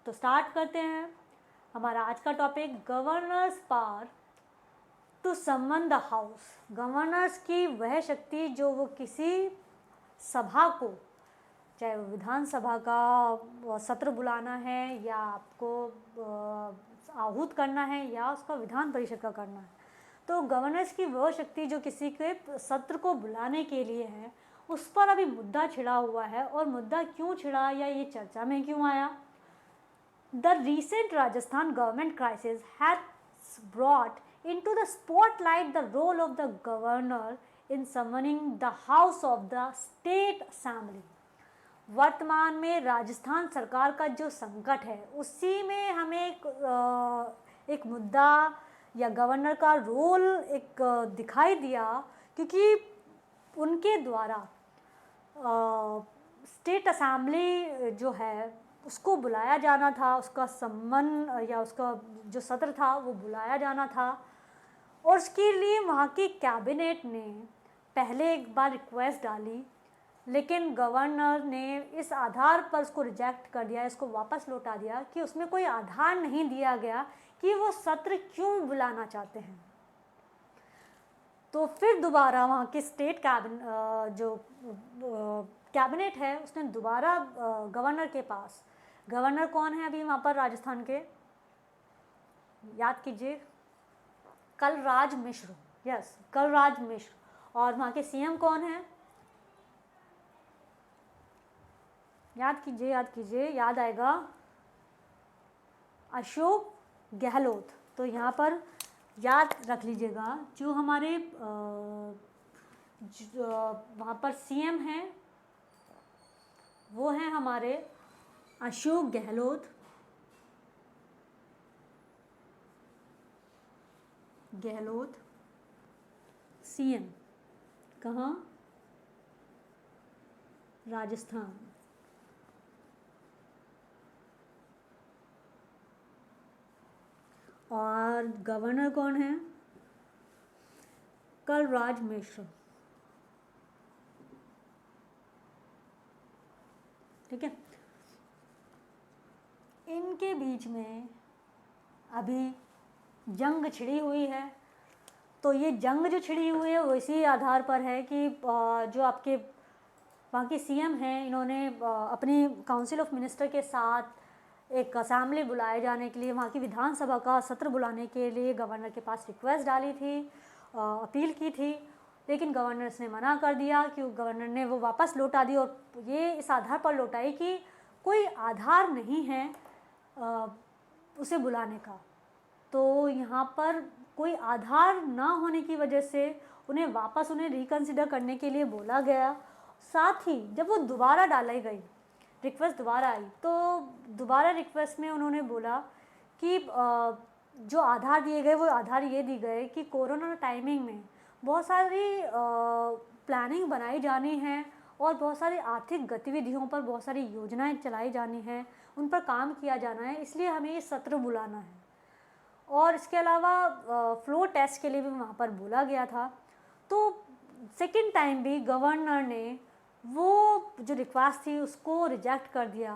तो स्टार्ट करते हैं हमारा आज का topic, governor's power to summon the house. Governors की वह शक्ति जो वो किसी सभा को, चाहे वो विधानसभा का सत्र बुलाना है या आपको आहूत करना है या उसका विधान परिषद का करना है, तो गवर्नर्स की वह शक्ति जो किसी के सत्र को बुलाने के लिए है, उस पर अभी मुद्दा छिड़ा हुआ है। और मुद्दा क्यों छिड़ा या ये चर्चा में क्यों आया? The recent Rajasthan government crisis has brought into the spotlight the role of the governor in summoning the house of the state assembly। वर्तमान में राजस्थान सरकार का जो संकट है उसी में हमें एक मुद्दा या गवर्नर का रोल एक दिखाई दिया, क्योंकि उनके द्वारा स्टेट असेंबली जो है उसको बुलाया जाना था, उसका सम्मान या उसका जो सत्र था वो बुलाया जाना था। और उसके लिए वहाँ की कैबिनेट ने पहले एक बार रिक्वेस्ट डाली, लेकिन गवर्नर ने इस आधार पर उसको रिजेक्ट कर दिया, इसको वापस लौटा दिया कि उसमें कोई आधार नहीं दिया गया कि वो सत्र क्यों बुलाना चाहते हैं। तो फिर दोबारा वहाँ की स्टेट कैबिनेट है उसने दोबारा गवर्नर के पास, गवर्नर कौन है अभी वहाँ पर राजस्थान के, याद कीजिए, कलराज मिश्र। यस, कलराज मिश्र। और वहाँ के सीएम कौन है? याद कीजिए, याद आएगा, अशोक गहलोत। तो यहाँ पर याद रख लीजिएगा, जो हमारे वहाँ पर सीएम हैं वो हैं हमारे अशोक गहलोत। सीएम कहाँ? राजस्थान। और गवर्नर कौन है? कलराज मिश्र। ठीक है, इनके बीच में अभी जंग छिड़ी हुई है। तो ये जंग जो छिड़ी हुई है वो इसी आधार पर है कि जो आपके वहाँ के सीएम हैं, इन्होंने अपनी काउंसिल ऑफ मिनिस्टर के साथ एक असेंबली बुलाए जाने के लिए, वहाँ की विधानसभा का सत्र बुलाने के लिए गवर्नर के पास रिक्वेस्ट डाली थी, अपील की थी, लेकिन गवर्नर ने मना कर दिया कि गवर्नर ने वो वापस लौटा दी। और ये इस आधार पर लौटाई कि कोई आधार नहीं है उसे बुलाने का। तो यहाँ पर कोई आधार ना होने की वजह से उन्हें वापस रिकन्सिडर करने के लिए बोला गया। साथ ही जब वो दोबारा डाली गई, रिक्वेस्ट दोबारा आई, तो दोबारा रिक्वेस्ट में उन्होंने बोला कि जो आधार दिए गए वो आधार ये दिए गए कि कोरोना टाइमिंग में बहुत सारी प्लानिंग बनाई जानी है और बहुत सारी आर्थिक गतिविधियों पर बहुत सारी योजनाएं चलाई जानी हैं, उन पर काम किया जाना है, इसलिए हमें ये सत्र बुलाना है। और इसके अलावा फ्लोर टेस्ट के लिए भी वहाँ पर बोला गया था। तो सेकंड टाइम भी गवर्नर ने वो जो रिक्वेस्ट थी उसको रिजेक्ट कर दिया।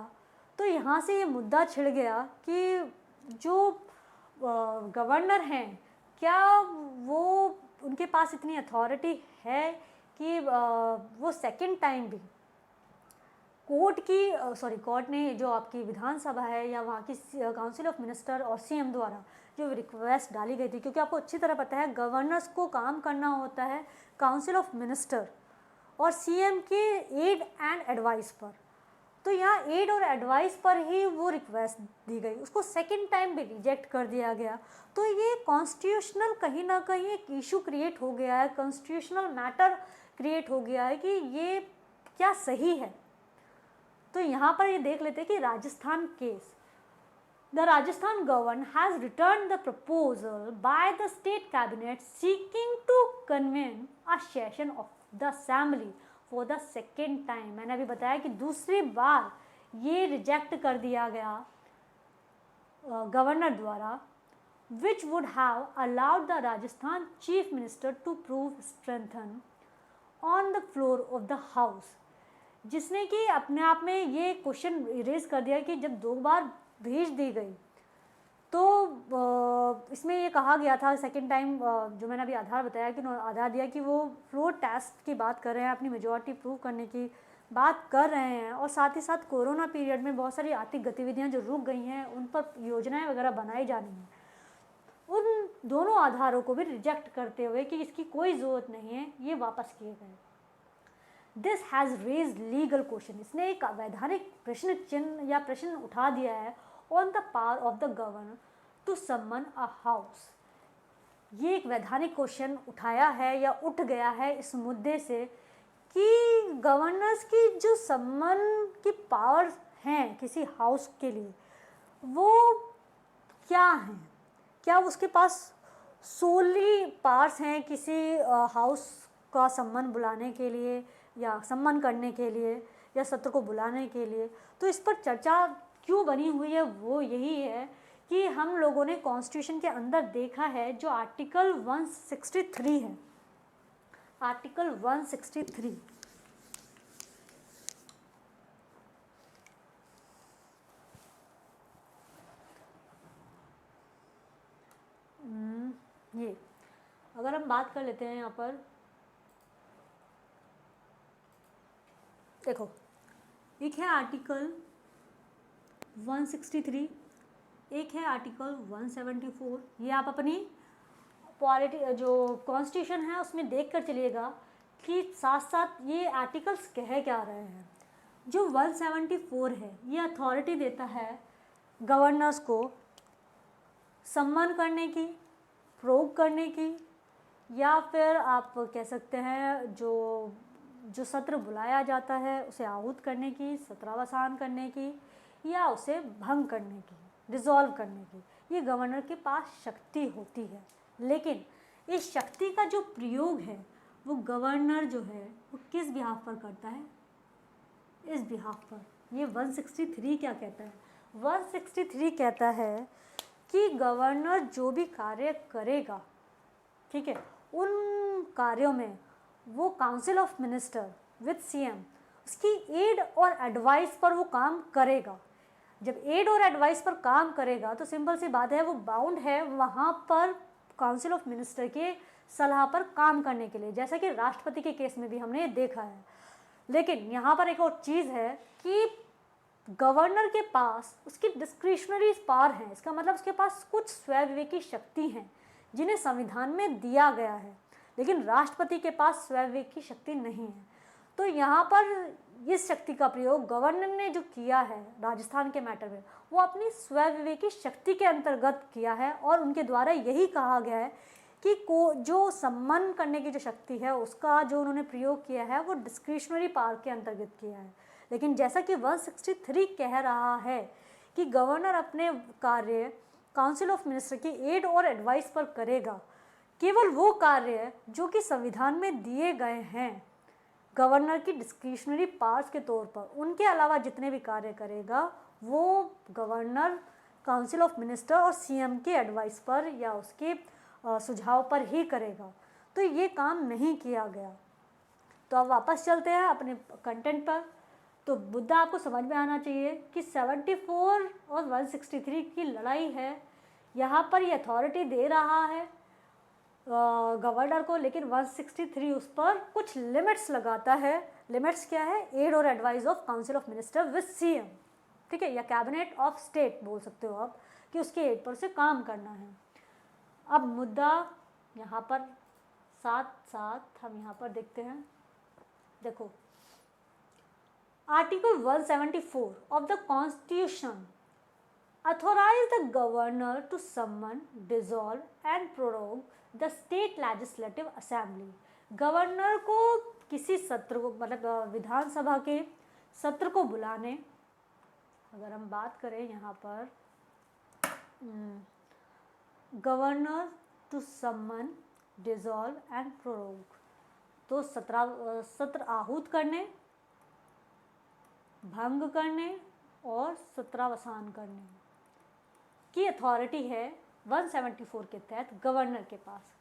तो यहाँ से ये मुद्दा छिड़ गया कि जो गवर्नर हैं, क्या वो उनके पास इतनी अथॉरिटी है कि वो सेकंड टाइम भी कोर्ट ने जो आपकी विधानसभा है या वहाँ की काउंसिल ऑफ मिनिस्टर और सीएम द्वारा जो रिक्वेस्ट डाली गई थी, क्योंकि आपको अच्छी तरह पता है गवर्नर्स को काम करना होता है काउंसिल ऑफ मिनिस्टर और सीएम के एड एंड एडवाइस पर। तो यहाँ एड और एडवाइस पर ही वो रिक्वेस्ट दी गई, उसको सेकंड टाइम भी रिजेक्ट कर दिया गया। तो ये कॉन्स्टिट्यूशनल कहीं ना कहीं एक इशू क्रिएट हो गया है, कॉन्स्टिट्यूशनल मैटर क्रिएट हो गया है कि ये क्या सही है। तो यहाँ पर ये देख लेते हैं कि Rajasthan case, the Rajasthan governor has return the proposal by the state cabinet seeking to convene a session of the assembly for the second time. मैंने अभी बताया कि दूसरी बार ये रिजेक्ट कर दिया गया गवर्नर द्वारा, which would have allowed the Rajasthan chief minister to prove strengthen on the floor of the house, जिसने कि अपने आप में ये क्वेश्चन रेज कर दिया कि जब दो बार भेज दी गई। तो इसमें ये कहा गया था सेकेंड टाइम, जो मैंने अभी आधार बताया कि उन्होंने आधार दिया कि वो फ्लोर टेस्ट की बात कर रहे हैं, अपनी मेजॉरिटी प्रूव करने की बात कर रहे हैं, और साथ ही साथ कोरोना पीरियड में बहुत सारी आर्थिक गतिविधियां जो रुक गई हैं उन पर योजनाएं वगैरह बनाई जानी हैं। उन दोनों आधारों को भी रिजेक्ट करते हुए कि इसकी कोई ज़रूरत नहीं है, ये वापस किए गए। This has raise legal question, इसने एक वैधानिक प्रश्न चिन्ह या प्रश्न उठा दिया है on the power of the governor to summon a house. ये एक वैधानिक क्वेश्चन उठाया है या उठ गया है इस मुद्दे से कि गवर्नर्स की जो सम्मन की पावर हैं किसी हाउस के लिए वो क्या हैं, क्या उसके पास सोली पावर्स हैं किसी हाउस का सम्मान बुलाने के लिए या सम्मान करने के लिए या सत्र को बुलाने के लिए। तो इस पर चर्चा क्यों बनी हुई है वो यही है कि हम लोगों ने कॉन्स्टिट्यूशन के अंदर देखा है जो आर्टिकल 163 है, आर्टिकल 163 ये अगर हम बात कर लेते हैं यहाँ पर, देखो एक है आर्टिकल 163, एक है आर्टिकल 174। ये आप अपनी पॉलिटी जो कॉन्स्टिट्यूशन है उसमें देख कर चलिएगा कि साथ साथ ये आर्टिकल्स कह क्या रहे हैं। जो 174 है ये अथॉरिटी देता है गवर्नर्स को सम्मान करने की, प्रोग करने की, या फिर आप कह सकते हैं जो सत्र बुलाया जाता है उसे आहूत करने की, सत्रावसान करने की, या उसे भंग करने की, डिसॉल्व करने की। ये गवर्नर के पास शक्ति होती है, लेकिन इस शक्ति का जो प्रयोग है वो गवर्नर जो है वो किस बिहाफ पर करता है, इस बिहाफ पर। ये 163 क्या कहता है, 163 कहता है कि गवर्नर जो भी कार्य करेगा, ठीक है, उन कार्यों में वो council of minister with CM उसकी एड और एडवाइस पर वो काम करेगा। जब एड और एडवाइस पर काम करेगा तो सिंपल सी बात है वो बाउंड है वहाँ पर काउंसिल ऑफ मिनिस्टर के सलाह पर काम करने के लिए, जैसा कि राष्ट्रपति के केस में भी हमने देखा है। लेकिन यहाँ पर एक और चीज़ है कि गवर्नर के पास उसकी डिस्क्रिशनरी पावर है, इसका मतलब उसके पास कुछ स्वविवेकी शक्ति हैं जिन्हें संविधान में दिया गया है, लेकिन राष्ट्रपति के पास स्वविवेकी शक्ति नहीं है। तो यहाँ पर इस शक्ति का प्रयोग गवर्नर ने जो किया है राजस्थान के मैटर में वो अपनी स्वविवेकी शक्ति के अंतर्गत किया है, और उनके द्वारा यही कहा गया है कि जो सम्मान करने की जो शक्ति है उसका जो उन्होंने प्रयोग किया है वो डिस्क्रिशनरी पावर के अंतर्गत किया है। लेकिन जैसा कि 163 कह रहा है कि गवर्नर अपने कार्य काउंसिल ऑफ मिनिस्टर की एड और एडवाइस पर करेगा, केवल वो कार्य जो कि संविधान में दिए गए हैं गवर्नर की डिस्क्रिशनरी पावर्स के तौर पर, उनके अलावा जितने भी कार्य करेगा वो गवर्नर काउंसिल ऑफ मिनिस्टर और सीएम के एडवाइस पर या उसके सुझाव पर ही करेगा। तो ये काम नहीं किया गया। तो अब वापस चलते हैं अपने कंटेंट पर। तो मुद्दा आपको समझ में आना चाहिए कि 74 और 163 की लड़ाई है। यहाँ पर ये अथॉरिटी दे रहा है गवर्नर को, लेकिन 163 उस पर कुछ लिमिट्स लगाता है। लिमिट्स क्या है, एड और advice of council of minister with CM, ठीक है, या कैबिनेट ऑफ स्टेट बोल सकते हो आप, कि उसके एड पर से काम करना है। अब मुद्दा यहाँ पर साथ साथ हम यहाँ पर देखते हैं। देखो article 174 of the Constitution authorize the governor to summon, dissolve and prorogue the state legislative assembly। Governor को किसी सत्र को, मतलब विधानसभा के सत्र को बुलाने, अगर हम बात करें यहाँ पर governor to summon, dissolve and prorogue, तो सत्र आहूत करने, भंग करने और सत्रावसान करने की अथॉरिटी है 174 के तहत गवर्नर के पास।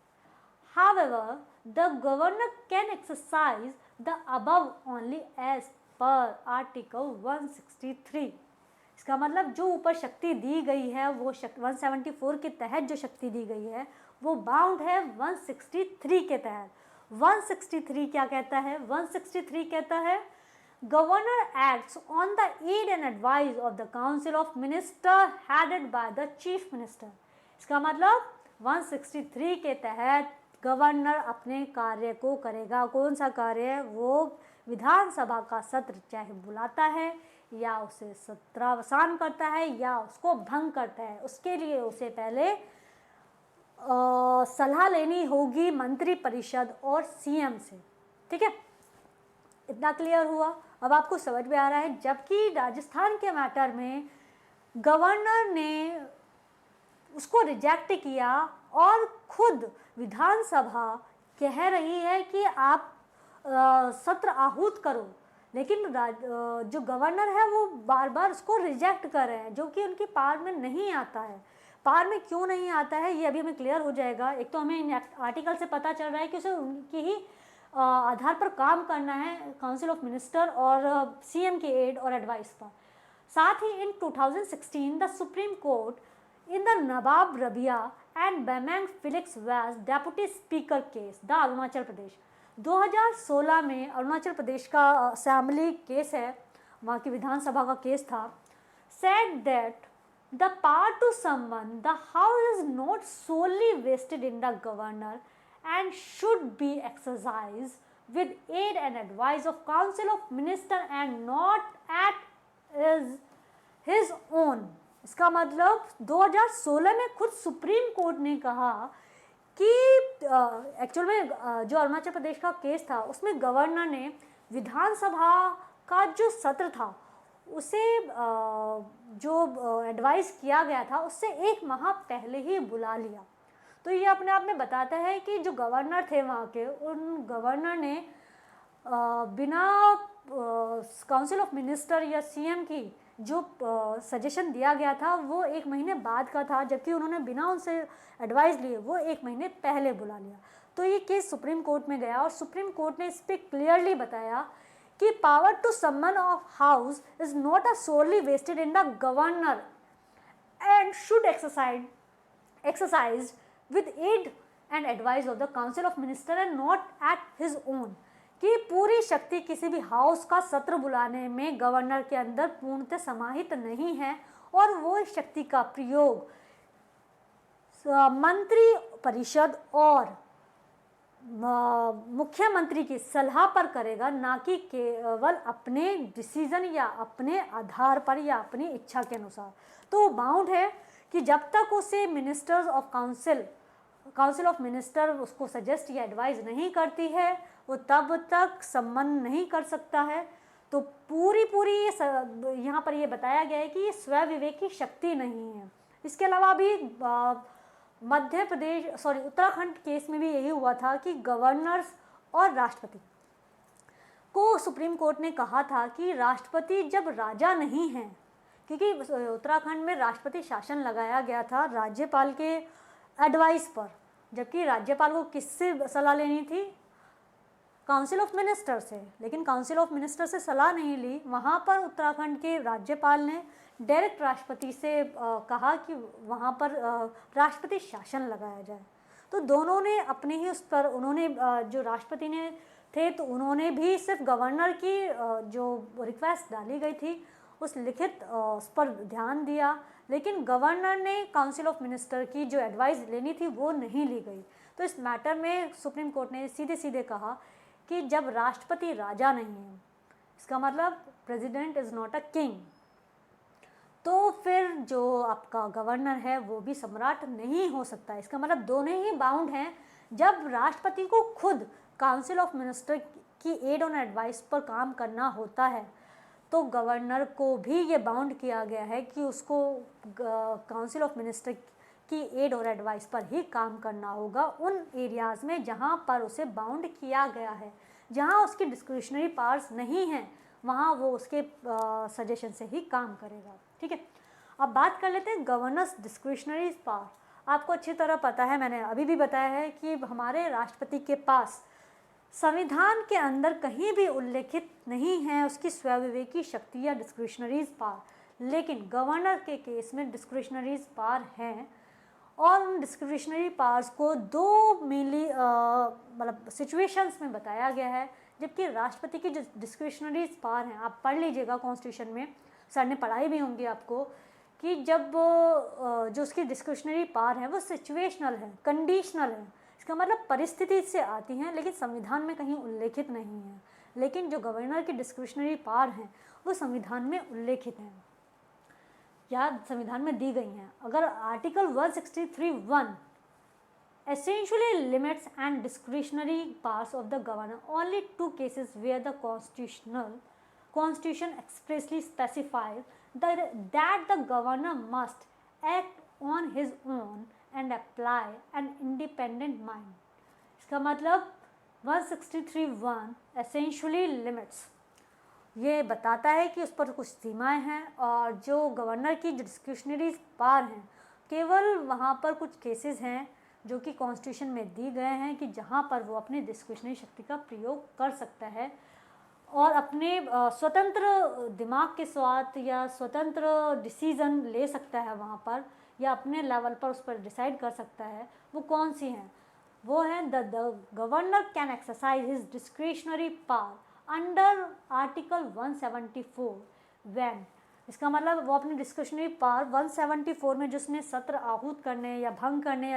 However, the governor can exercise the above only as per Article 163। इसका मतलब जो ऊपर शक्ति दी गई है वो 174 के तहत जो शक्ति दी गई है वो बाउंड है 163 के तहत। 163 क्या कहता है? 163 कहता है governor acts on the aid and advice of the council of minister headed by the chief minister. इसका मतलब 163 के तहत गवर्नर अपने कार्य को करेगा। कौन सा कार्य? वो विधानसभा का सत्र चाहे बुलाता है या उसे सत्रावसान करता है या उसको भंग करता है, उसके लिए उसे पहले सलाह लेनी होगी मंत्री परिषद और सीएम से। ठीक है, इतना क्लियर हुआ? अब आपको समझ में आ रहा है। जबकि राजस्थान के मैटर में गवर्नर ने उसको रिजेक्ट किया और खुद विधानसभा कह रही है कि आप सत्र आहूत करो, लेकिन जो गवर्नर है वो बार बार उसको रिजेक्ट कर रहे हैं, जो कि उनकी पावर में नहीं आता है। पावर में क्यों नहीं आता है ये अभी हमें क्लियर हो जाएगा। एक तो हमें इन आर्टिकल से पता चल रहा है कि उसे उनकी ही आधार पर काम करना है, काउंसिल ऑफ मिनिस्टर और सीएम के एड और एडवाइस पर। साथ ही in 2016 the Supreme Court in the Nabam Rebia and Bamang Felix vs deputy speaker case the Arunachal Pradesh, 2016 में अरुणाचल प्रदेश का असेंबली केस है, वहाँ की विधानसभा का केस था, said that the power to summon the house is not solely vested in the governor and should be exercised with aid and advice of council of minister and not at his own। इसका मतलब 2016 में खुद supreme court ने कहा कि actual में जो अरुणाचल प्रदेश का केस था उसमें गवर्नर ने विधानसभा का जो सत्र था उसे जो एडवाइस किया गया था उससे 1 माह पहले ही बुला लिया। तो ये अपने आप में बताता है कि जो गवर्नर थे वहाँ के, उन गवर्नर ने बिना काउंसिल ऑफ मिनिस्टर या सीएम की जो सजेशन दिया गया था वो 1 महीने बाद का था, जबकि उन्होंने बिना उनसे एडवाइस लिए वो 1 महीने पहले बुला लिया। तो ये केस सुप्रीम कोर्ट में गया और सुप्रीम कोर्ट ने इस पर क्लियरली बताया कि power to summon of house is not a solely vested in the governor and should exercise with aid and advice of the council of minister and not at his own, कि पूरी शक्ति किसी भी house का सत्र बुलाने में governor के अंदर पूर्णतः समाहित नहीं है और वो इस शक्ति का प्रयोग मंत्री परिषद और मुख्यमंत्री की सलाह पर करेगा, ना कि केवल अपने डिसीजन या अपने आधार पर या अपनी इच्छा के अनुसार। तो बाउंड है कि जब तक उसे ministers of council of minister उसको सजेस्ट या एडवाइस नहीं करती है वो तब तक संबंध नहीं कर सकता है। तो पूरी यहाँ पर ये बताया गया है कि ये स्व विवेक की शक्ति नहीं है। इसके अलावा भी उत्तराखंड केस में भी यही हुआ था कि गवर्नर्स और राष्ट्रपति को सुप्रीम कोर्ट ने कहा था कि राष्ट्रपति जब राजा नहीं हैं, क्योंकि उत्तराखंड में राष्ट्रपति शासन लगाया गया था राज्यपाल के एडवाइस पर, जबकि राज्यपाल को किससे सलाह लेनी थी? काउंसिल ऑफ मिनिस्टर से, लेकिन काउंसिल ऑफ मिनिस्टर से सलाह नहीं ली। वहाँ पर उत्तराखंड के राज्यपाल ने डायरेक्ट राष्ट्रपति से कहा कि वहाँ पर राष्ट्रपति शासन लगाया जाए। तो दोनों ने अपने ही उस पर उन्होंने जो राष्ट्रपति ने थे तो उन्होंने भी सिर्फ गवर्नर की जो रिक्वेस्ट डाली गई थी उस लिखित उस पर ध्यान दिया, लेकिन गवर्नर ने काउंसिल ऑफ मिनिस्टर की जो एडवाइस लेनी थी वो नहीं ली गई। तो इस मैटर में सुप्रीम कोर्ट ने सीधे सीधे कहा कि जब राष्ट्रपति राजा नहीं है, इसका मतलब president is not a king, तो फिर जो आपका गवर्नर है वो भी सम्राट नहीं हो सकता। इसका मतलब दोनों ही बाउंड हैं। जब राष्ट्रपति को खुद काउंसिल ऑफ मिनिस्टर की एड ऑन एडवाइस पर काम करना होता है तो गवर्नर को भी ये बाउंड किया गया है कि उसको काउंसिल ऑफ मिनिस्टर की एड और एडवाइस पर ही काम करना होगा उन एरियाज़ में जहाँ पर उसे बाउंड किया गया है। जहाँ उसकी डिस्क्रिशनरी पावर्स नहीं हैं वहाँ वो उसके सजेशन से ही काम करेगा। ठीक है, अब बात कर लेते हैं गवर्नर्स डिस्क्रिशनरी पावर। आपको अच्छी तरह पता है, मैंने अभी भी बताया है कि हमारे राष्ट्रपति के पास संविधान के अंदर कहीं भी उल्लेखित नहीं है उसकी स्वविवेकी शक्ति या डिस्क्रिशनरीज पावर, लेकिन गवर्नर के केस में डिस्क्रिशनरी पावर हैं और उन डिस्क्रिशनरी पावर्स को दो मेनली मतलब सिचुएशंस में बताया गया है, जबकि राष्ट्रपति की जो डिस्क्रिशनरी पावर हैं, आप पढ़ लीजिएगा कॉन्स्टिट्यूशन में, सर ने पढ़ाई भी होंगी आपको, कि जब जो उसकी डिस्क्रिशनरी पावर है वो सिचुएशनल है, कंडीशनल है। इसका मतलब परिस्थिति से आती हैं, लेकिन संविधान में कहीं उल्लेखित नहीं है। लेकिन जो गवर्नर की डिस्क्रिशनरी पावर हैं वो संविधान में उल्लेखित हैं या संविधान में दी गई हैं। अगर article 163(1) essentially limits and discretionary powers of the governor only to cases where the constitution expressly specifies that the governor must act on his own and apply an independent mind। इसका मतलब 163(1) essentially limits, ये बताता है कि उस पर कुछ सीमाएं हैं और जो गवर्नर की डिस्क्रिशनरी पावर हैं केवल वहाँ पर कुछ केसेस हैं जो कि कॉन्स्टिट्यूशन में दी गए हैं कि जहाँ पर वो अपनी डिस्क्रिशनरी शक्ति का प्रयोग कर सकता है और अपने स्वतंत्र दिमाग के साथ या स्वतंत्र डिसीज़न ले सकता है वहाँ पर, या अपने लेवल पर उस पर डिसाइड कर सकता है। वो कौन सी हैं? वो हैं the governor can exercise his discretionary power under article 174 when, इसका मतलब वो अपनी डिस्क्रिशनरी पावर 174 में जिसने सत्र आहूत करने या भंग करने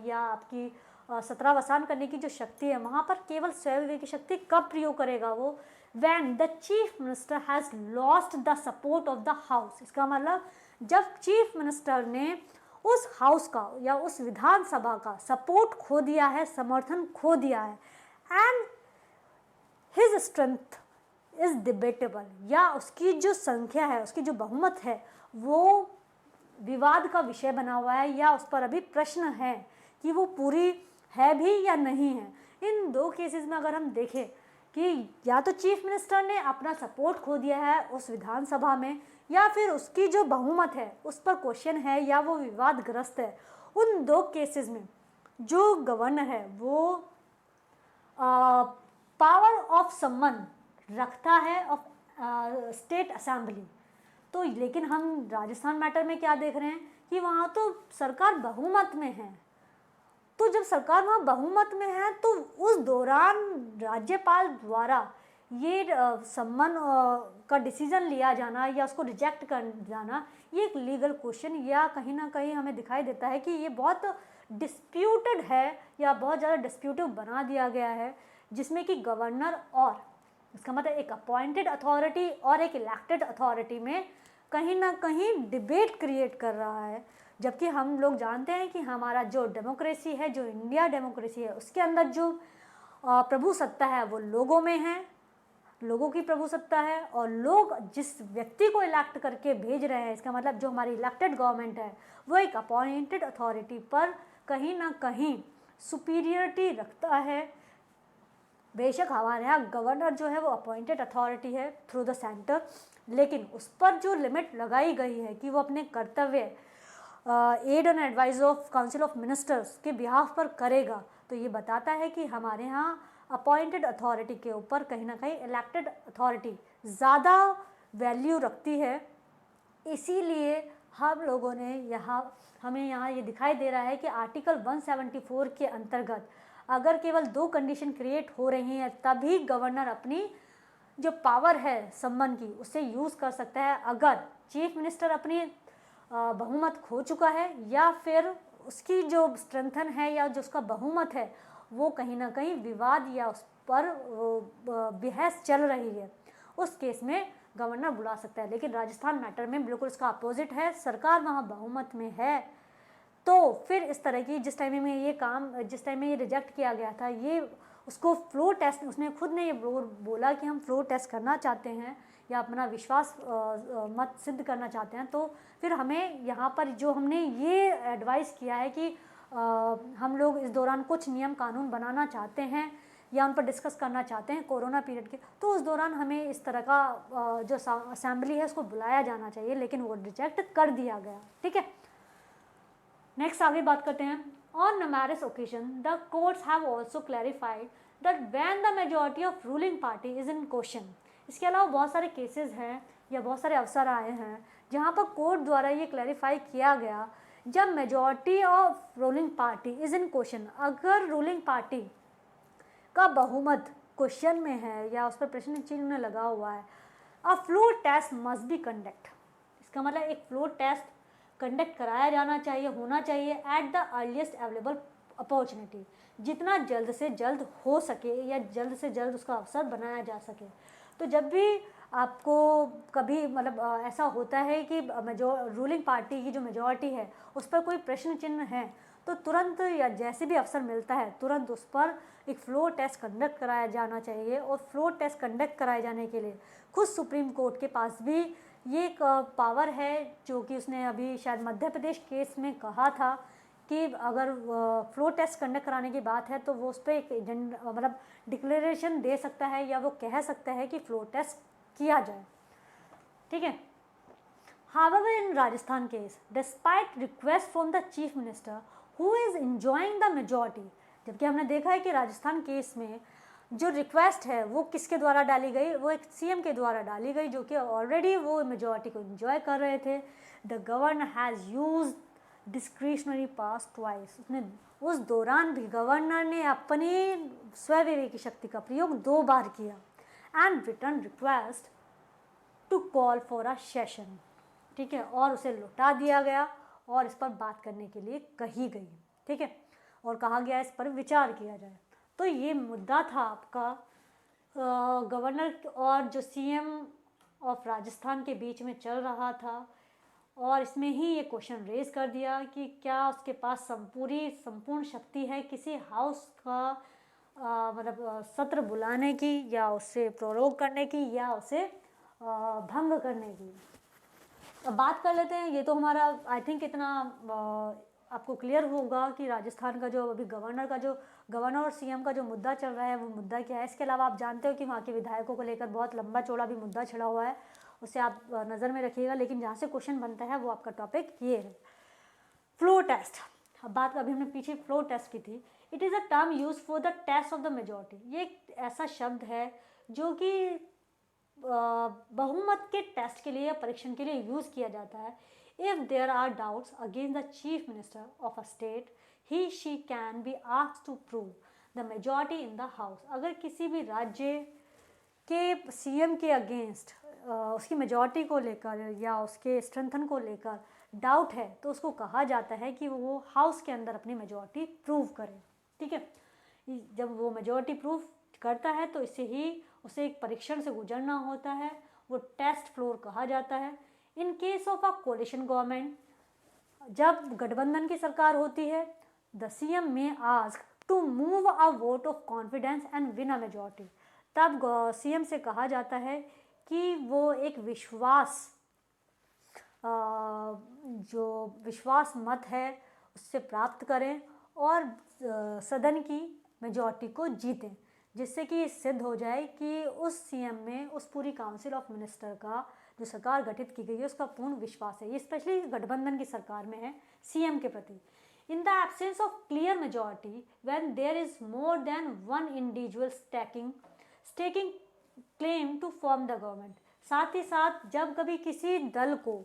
या आपकी सत्रावसान करने की जो शक्ति है, वहाँ पर केवल स्वयं की शक्ति कब प्रयोग करेगा वो? When the chief minister has lost the support of the house. इसका मतलब जब चीफ मिनिस्टर ने उस हाउस का या उस विधानसभा का सपोर्ट खो दिया है, समर्थन खो दिया है, and his strength is debatable, या उसकी जो संख्या है, उसकी जो बहुमत है वो विवाद का विषय बना हुआ है या उस पर अभी प्रश्न है कि वो पूरी है भी या नहीं है। इन दो केसेस में अगर हम देखें कि या तो चीफ मिनिस्टर ने अपना सपोर्ट खो दिया है उस विधानसभा में, या फिर उसकी जो बहुमत है उस पर क्वेश्चन है या वो विवादग्रस्त है, उन दो केसेस में जो गवर्नर है वो पावर ऑफ सम्मन रखता है ऑफ स्टेट असेंबली। तो लेकिन हम राजस्थान मैटर में क्या देख रहे हैं कि वहाँ तो सरकार बहुमत में है। तो जब सरकार वहाँ बहुमत में है तो उस दौरान राज्यपाल द्वारा ये सम्मन का डिसीजन लिया जाना या उसको रिजेक्ट कर जाना, ये एक लीगल क्वेश्चन या कहीं ना कहीं हमें दिखाई देता है कि ये बहुत डिस्प्यूटेड है या बहुत ज़्यादा डिस्प्यूटिव बना दिया गया है, जिसमें कि गवर्नर और इसका मतलब एक अपॉइंटेड अथॉरिटी और एक इलेक्टेड अथॉरिटी में कहीं ना कहीं डिबेट क्रिएट कर रहा है। जबकि हम लोग जानते हैं कि हमारा जो डेमोक्रेसी है, जो इंडिया डेमोक्रेसी है, उसके अंदर जो प्रभु सत्ता है वो लोगों में है, लोगों की प्रभु सत्ता है, और लोग जिस व्यक्ति को इलेक्ट करके भेज रहे हैं, इसका मतलब जो हमारी इलेक्टेड गवर्नमेंट है वो एक अपॉइंटेड अथॉरिटी पर कहीं ना कहीं सुपीरियरिटी रखता है। बेशक हमारे यहाँ गवर्नर जो है वो अपॉइंटेड अथॉरिटी है थ्रू द सेंटर, लेकिन उस पर जो लिमिट लगाई गई है कि वो अपने कर्तव्य aid and advice of council of ministers के बिहाफ पर करेगा, तो ये बताता है कि हमारे यहाँ अपॉइंटेड अथॉरिटी के ऊपर कहीं ना कहीं इलेक्टेड अथॉरिटी ज़्यादा वैल्यू रखती है। इसीलिए हम लोगों ने हमें यहाँ ये दिखाई दे रहा है कि आर्टिकल 174 के अंतर्गत अगर केवल दो कंडीशन क्रिएट हो रही हैं तभी गवर्नर अपनी जो पावर है सम्मन की उसे यूज़ कर सकता है। अगर चीफ मिनिस्टर अपनी बहुमत खो चुका है या फिर उसकी जो स्ट्रेंथन है या जो उसका बहुमत है वो कहीं ना कहीं विवाद या उस पर बहस चल रही है, उस केस में गवर्नर बुला सकता है। लेकिन राजस्थान मैटर में बिल्कुल इसका अपोजिट है, सरकार वहाँ बहुमत में है। तो फिर इस तरह की जिस टाइम में ये रिजेक्ट किया गया था, ये उसको फ्लोर टेस्ट, उसने खुद ने ये बोला कि हम फ्लोर टेस्ट करना चाहते हैं या अपना विश्वास मत सिद्ध करना चाहते हैं, तो फिर हमें यहाँ पर जो हमने ये एडवाइस किया है कि हम लोग इस दौरान कुछ नियम कानून बनाना चाहते हैं या उन पर डिस्कस करना चाहते हैं कोरोना पीरियड के, तो उस दौरान हमें इस तरह का जो असेंबली है उसको बुलाया जाना चाहिए, लेकिन वो रिजेक्ट कर दिया गया। ठीक है, नेक्स्ट आगे बात करते हैं। On numerous occasion the courts have also clarified that when the majority of ruling party is in question इसके अलावा बहुत सारे केसेस हैं या बहुत सारे अवसर आए हैं जहाँ पर कोर्ट द्वारा ये क्लैरिफाई किया गया, जब majority of ruling party is in question, अगर रूलिंग पार्टी का बहुमत क्वेश्चन में है या उस पर प्रश्न चिन्ह लगा हुआ है, a floor test must be conduct. इसका मतलब एक फ्लोर टेस्ट कंडक्ट कराया जाना चाहिए, होना चाहिए at the earliest available opportunity, जितना जल्द से जल्द हो सके या जल्द से जल्द उसका अवसर बनाया जा सके। तो जब भी आपको कभी मतलब ऐसा होता है कि रूलिंग पार्टी की जो मेजॉरिटी है उस पर कोई प्रश्न चिन्ह है, तो तुरंत या जैसे भी अवसर मिलता है तुरंत उस पर एक फ्लोर टेस्ट कंडक्ट कराया जाना चाहिए। और फ्लोर टेस्ट कंडक्ट कराए जाने के लिए खुद सुप्रीम कोर्ट के पास भी ये एक पावर है, जो कि उसने अभी शायद मध्य प्रदेश केस में कहा था कि अगर फ्लोर टेस्ट कंडक्ट कराने की बात है तो वो उस पर एक मतलब डिक्लेरेशन दे सकता है या वो कह सकता है कि फ्लोर टेस्ट किया जाए। ठीक है। However, in Rajasthan case, despite request from the chief minister who is enjoying the majority, जबकि हमने देखा है कि राजस्थान केस में जो रिक्वेस्ट है वो किसके द्वारा डाली गई, वो एक सीएम के द्वारा डाली गई जो कि ऑलरेडी वो मेजॉरिटी को एंजॉय कर रहे थे। The governor has use discretionary pass twice, उसने उस दौरान भी गवर्नर ने अपनी स्वविवेकी शक्ति का प्रयोग 2 बार किया। And return request to call for a session, ठीक है, और उसे लौटा दिया गया और इस पर बात करने के लिए कही गई। ठीक है, और कहा गया इस पर विचार किया जाए। तो ये मुद्दा था आपका गवर्नर और जो सीएम ऑफ राजस्थान के बीच में चल रहा था, और इसमें ही ये क्वेश्चन रेज कर दिया कि क्या उसके पास संपूर्ण शक्ति है किसी हाउस का मतलब सत्र बुलाने की या उससे प्रोरोग करने की या उसे भंग करने की। अब बात कर लेते हैं, ये तो हमारा आई थिंक इतना आपको क्लियर होगा कि राजस्थान का जो अभी गवर्नर और सीएम का जो मुद्दा चल रहा है वो मुद्दा क्या है। इसके अलावा आप जानते हो कि वहाँ के विधायकों को लेकर बहुत लंबा चौड़ा भी मुद्दा छिड़ा हुआ है, उसे आप नज़र में रखिएगा। लेकिन जहाँ से क्वेश्चन बनता है वो आपका टॉपिक ये है, फ्लोर टेस्ट। अब बात अभी हमने पीछे फ्लोर टेस्ट की थी। It is a term use for the test of the majority. ये एक ऐसा शब्द है जो कि बहुमत के टेस्ट के लिए या परीक्षण के लिए यूज़ किया जाता है। If there are doubts against the chief minister of a state, he she can be asked to prove the majority in the house. अगर किसी भी राज्य के सीएम के अगेंस्ट उसकी मेजॉरिटी को लेकर या उसके स्ट्रेंथन को लेकर डाउट है तो उसको कहा जाता है कि वो हाउस के अंदर अपनी मेजॉरिटी प्रूव करे। ठीक है, जब वो मेजॉरिटी प्रूव करता है तो इससे ही उसे एक परीक्षण से गुजरना होता है, वो टेस्ट फ्लोर कहा जाता है। In case of a coalition government, जब गठबंधन की सरकार होती है, the CM may ask to move a vote of confidence and win a majority. तब सीएम से कहा जाता है कि वो एक जो विश्वास मत है उससे प्राप्त करें और सदन की मेजॉरिटी को जीतें, जिससे कि सिद्ध हो जाए कि उस सीएम में उस पूरी काउंसिल ऑफ मिनिस्टर का जो सरकार गठित की गई है उसका पूर्ण विश्वास है। ये स्पेशली गठबंधन की सरकार में है सीएम के प्रति। In the absence of clear majority, when there is more than one individual staking claim to form the government. साथ ही साथ जब कभी किसी दल को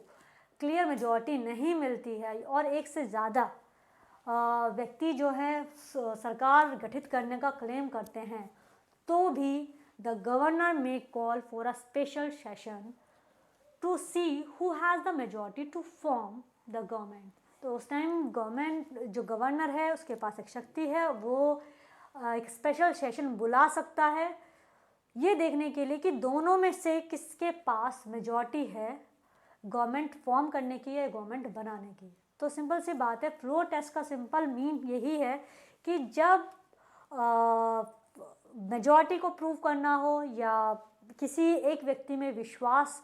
क्लियर मेजॉरिटी नहीं मिलती है और एक से ज़्यादा व्यक्ति जो है सरकार गठित करने का क्लेम करते हैं, तो भी the governor may call for a special session to see who has the majority to form the government. तो उस टाइम जो गवर्नर है उसके पास एक शक्ति है, वो एक स्पेशल सेशन बुला सकता है ये देखने के लिए कि दोनों में से किसके पास मेजॉरिटी है गवर्नमेंट फॉर्म करने की या गवर्नमेंट बनाने की। तो सिंपल सी बात है, फ्लोर टेस्ट का सिंपल मीन यही है कि जब मेजॉरिटी को प्रूव करना हो या किसी एक व्यक्ति में विश्वास,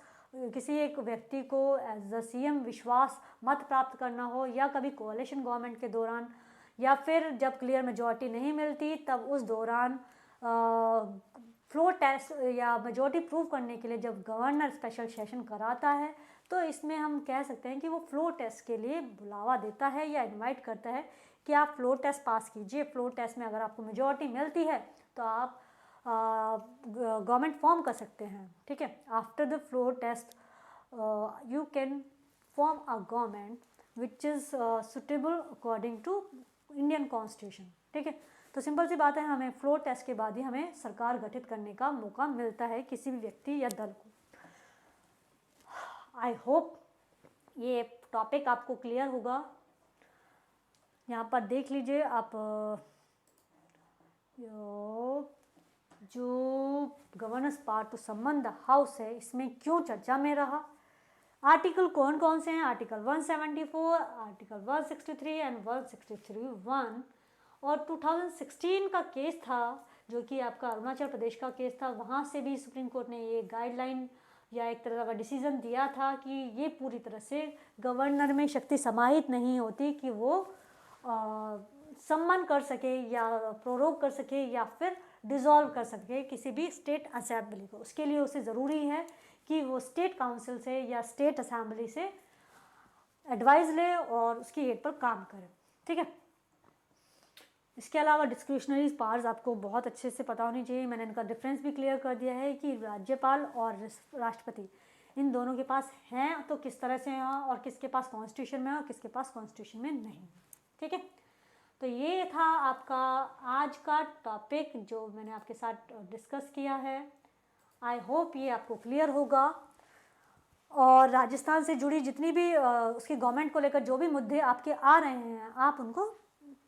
किसी एक व्यक्ति को एज द सीएम विश्वास मत प्राप्त करना हो, या कभी कोalition गवर्नमेंट के दौरान, या फिर जब क्लियर मेजॉरिटी नहीं मिलती तब उस दौरान फ्लोर टेस्ट या मेजॉरिटी प्रूव करने के लिए जब गवर्नर स्पेशल सेशन कराता है, तो इसमें हम कह सकते हैं कि वो फ्लोर टेस्ट के लिए बुलावा देता है या इनवाइट करता है कि आप फ्लोर टेस्ट पास कीजिए। फ्लोर टेस्ट में अगर आपको मेजॉरिटी मिलती है तो आप गवर्नमेंट फॉर्म कर सकते हैं, ठीक है। After the floor test you can form a government which is suitable according to Indian constitution, ठीक है। तो सिंपल सी बात है, हमें फ्लोर टेस्ट के बाद ही हमें सरकार गठित करने का मौका मिलता है किसी भी व्यक्ति या दल को। आई होप ये टॉपिक आपको क्लियर होगा। यहाँ पर देख लीजिए आप, जो governance part to summon the house है, इसमें क्यों चर्चा में रहा, आर्टिकल कौन कौन से हैं, आर्टिकल 174, आर्टिकल 163 एंड 163(1). और 2016 का केस था जो कि आपका अरुणाचल प्रदेश का केस था, वहाँ से भी सुप्रीम कोर्ट ने ये गाइडलाइन या एक तरह का डिसीजन दिया था कि ये पूरी तरह से गवर्नर में शक्ति समाहित नहीं होती कि वो सम्मान कर सके या प्रोरोग कर सके या फिर डिसॉल्व कर सके किसी भी स्टेट असेंबली को। उसके लिए उसे ज़रूरी है कि वो स्टेट काउंसिल से या स्टेट असेंबली से एडवाइस ले और उसकी एड पर काम करे, ठीक है। इसके अलावा डिस्क्रिशनरी पावर्स आपको बहुत अच्छे से पता होनी चाहिए। मैंने इनका डिफरेंस भी क्लियर कर दिया है कि राज्यपाल और राष्ट्रपति इन दोनों के पास हैं तो किस तरह से हैं और किसके पास कॉन्स्टिट्यूशन में और किसके पास कॉन्स्टिट्यूशन में नहीं, ठीक है। तो ये था आपका आज का टॉपिक जो मैंने आपके साथ डिस्कस किया है। आई होप ये आपको क्लियर होगा। और राजस्थान से जुड़ी जितनी भी उसकी गवर्नमेंट को लेकर जो भी मुद्दे आपके आ रहे हैं, आप उनको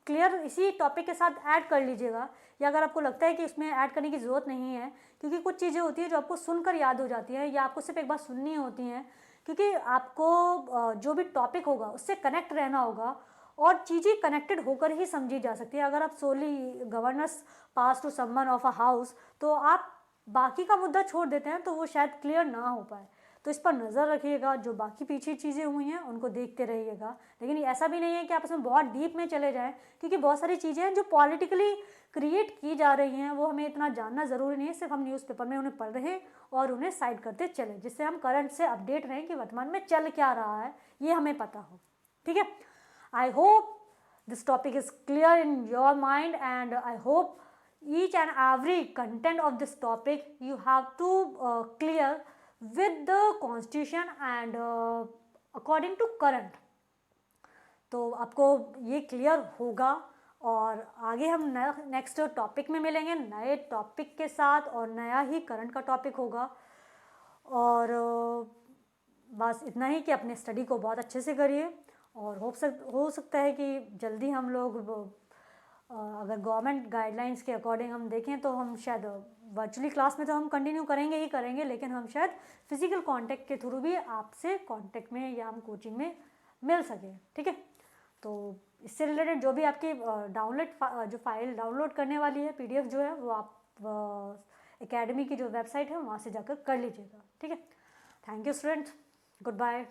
क्लियर इसी टॉपिक के साथ ऐड कर लीजिएगा, या अगर आपको लगता है कि इसमें ऐड करने की ज़रूरत नहीं है, क्योंकि कुछ चीज़ें होती हैं जो आपको सुनकर याद हो जाती है या आपको सिर्फ एक बार सुननी होती हैं, क्योंकि आपको जो भी टॉपिक होगा उससे कनेक्ट रहना होगा और चीज़ें कनेक्टेड होकर ही समझी जा सकती है। अगर आप solely governance pass to someone of a house तो आप बाकी का मुद्दा छोड़ देते हैं तो वो शायद क्लियर ना हो पाए। तो इस पर नज़र रखिएगा, जो बाकी पीछे चीज़ें हुई हैं उनको देखते रहिएगा। लेकिन ऐसा भी नहीं है कि आप इसमें बहुत डीप में चले जाएं, क्योंकि बहुत सारी चीज़ें हैं जो पॉलिटिकली क्रिएट की जा रही हैं, वो हमें इतना जानना ज़रूरी नहीं है। सिर्फ हम न्यूज़पेपर में उन्हें पढ़ रहे और उन्हें साइड करते चले, जिससे हम करंट से अपडेट रहें कि वर्तमान में चल क्या रहा है, ये हमें पता हो, ठीक है। I hope this topic is clear in your mind, and I hope each and every content of this topic you have to clear with the constitution and according to current। तो आपको ये क्लियर होगा और आगे हम next topic में मिलेंगे नए टॉपिक के साथ, और नया ही करंट का टॉपिक होगा। और बस इतना ही कि अपने स्टडी को बहुत अच्छे से करिए, और हो सकता है कि जल्दी हम लोग अगर गवर्नमेंट गाइडलाइंस के अकॉर्डिंग हम देखें तो हम शायद वर्चुअली क्लास में तो हम कंटिन्यू करेंगे ही करेंगे, लेकिन हम शायद फिजिकल कांटेक्ट के थ्रू भी आपसे कांटेक्ट में या हम कोचिंग में मिल सके, ठीक है। तो इससे रिलेटेड जो भी आपकी जो फाइल डाउनलोड करने वाली है, PDF जो है, वो आप एकेडमी की जो वेबसाइट है वहाँ से जाकर कर लीजिएगा, ठीक है। Thank you students, good bye.